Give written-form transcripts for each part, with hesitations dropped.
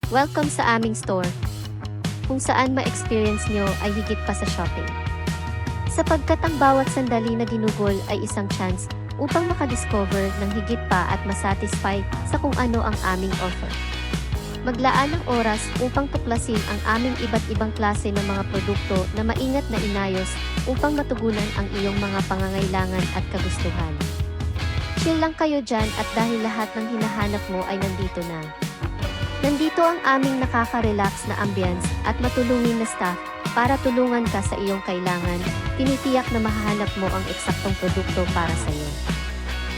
Welcome sa aming store, kung saan ma-experience nyo ay higit pa sa shopping. Sapagkat ang bawat sandali na ginugol ay isang chance upang makadiscover ng higit pa at masatisfy sa kung ano ang aming offer. Maglaan ng oras upang tuklasin ang aming iba't ibang klase ng mga produkto na maingat na inayos upang matugunan ang iyong mga pangangailangan at kagustuhan. Chill lang kayo dyan at dahil lahat ng hinahanap mo ay nandito na. Nandito ang aming nakaka-relax na ambience at matulungin na staff para tulungan ka sa iyong kailangan. Tinitiyak na mahahanap mo ang eksaktong produkto para sa iyo.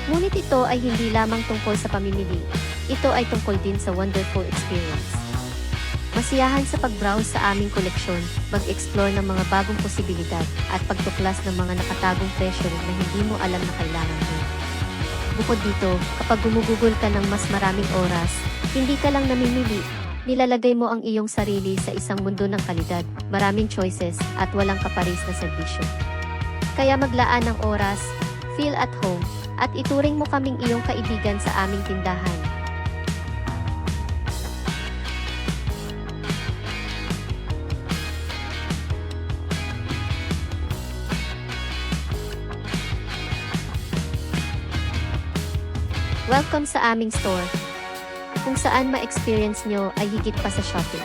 Ngunit ito ay hindi lamang tungkol sa pamimili. Ito ay tungkol din sa wonderful experience. Masiyahan sa pag-browse sa aming koleksyon, mag-explore ng mga bagong posibilidad, at pagtuklas ng mga nakatagong presyo na hindi mo alam na kailangan mo. Bukod dito, kapag gumugugol ka ng mas maraming oras, hindi ka lang namimili, nilalagay mo ang iyong sarili sa isang mundo ng kalidad, maraming choices, at walang kaparis na serbisyo. Kaya maglaan ng oras, feel at home, at ituring mo kaming iyong kaibigan sa aming tindahan. Welcome sa aming store, kung saan ma-experience nyo ay higit pa sa shopping.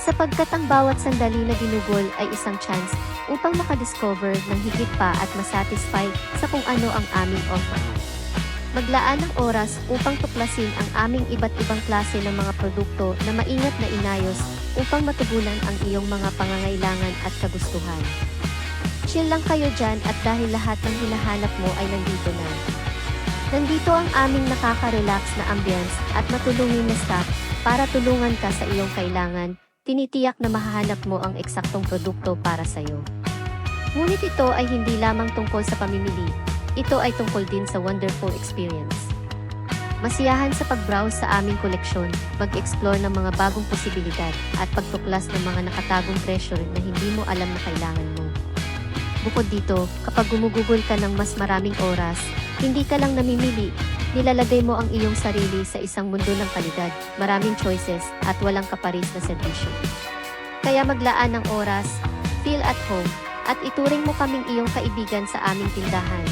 Sapagkat ang bawat sandali na ginugol ay isang chance upang makadiscover ng higit pa at masatisfy sa kung ano ang aming offer. Maglaan ng oras upang tuklasin ang aming iba't ibang klase ng mga produkto na maingat na inayos upang matugunan ang iyong mga pangangailangan at kagustuhan. Chill lang kayo dyan at dahil lahat ng hinahanap mo ay nandito na. Nandito ang aming nakaka-relax na ambience at matulungin na staff para tulungan ka sa iyong kailangan. Tinitiyak na mahahanap mo ang eksaktong produkto para sa iyo. Ngunit ito ay hindi lamang tungkol sa pamimili. Ito ay tungkol din sa wonderful experience. Masiyahan sa pag-browse sa aming koleksyon, mag-explore ng mga bagong posibilidad, at pagtuklas ng mga nakatagong presyo na hindi mo alam na kailangan mo. Bukod dito, kapag gumugugol ka ng mas maraming oras, hindi ka lang namimili, nilalagay mo ang iyong sarili sa isang mundo ng kalidad, maraming choices, at walang kaparis na serbisyo. Kaya maglaan ng oras, feel at home, at ituring mo kaming iyong kaibigan sa aming tindahan.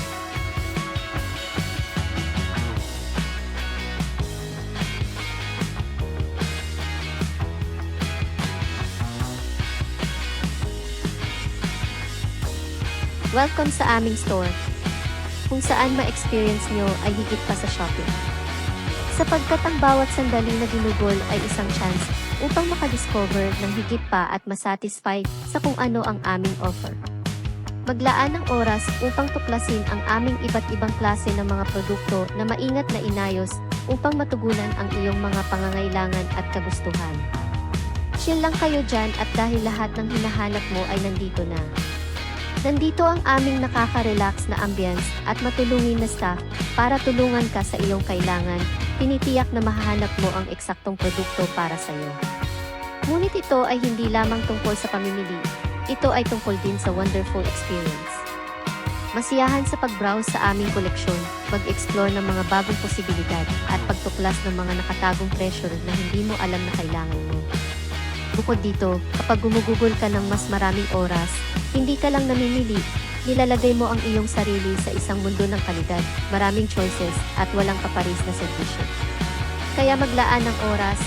Welcome sa aming store, kung saan ma-experience nyo ay higit pa sa shopping. Sapagkat ang bawat sandali na ginugol ay isang chance upang makadiscover ng higit pa at masatisfy sa kung ano ang aming offer. Maglaan ng oras upang tuklasin ang aming iba't ibang klase ng mga produkto na maingat na inayos upang matugunan ang iyong mga pangangailangan at kagustuhan. Chill lang kayo dyan at dahil lahat ng hinahanap mo ay nandito na. Nandito ang aming nakaka-relax na ambience at matulungin na staff para tulungan ka sa iyong kailangan. Tinitiyak na mahahanap mo ang eksaktong produkto para sa iyo. Ngunit ito ay hindi lamang tungkol sa pamimili. Ito ay tungkol din sa wonderful experience. Masiyahan sa pag-browse sa aming koleksyon, mag-explore ng mga bagong posibilidad, at pagtuklas ng mga nakatagong presyo na hindi mo alam na kailangan mo. Bukod dito, kapag gumugugol ka ng mas maraming oras, hindi ka lang namimili, nilalagay mo ang iyong sarili sa isang mundo ng kalidad, maraming choices, at walang kaparis na serbisyo. Kaya maglaan ng oras,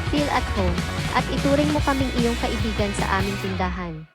feel at home, at ituring mo kaming iyong kaibigan sa aming tindahan.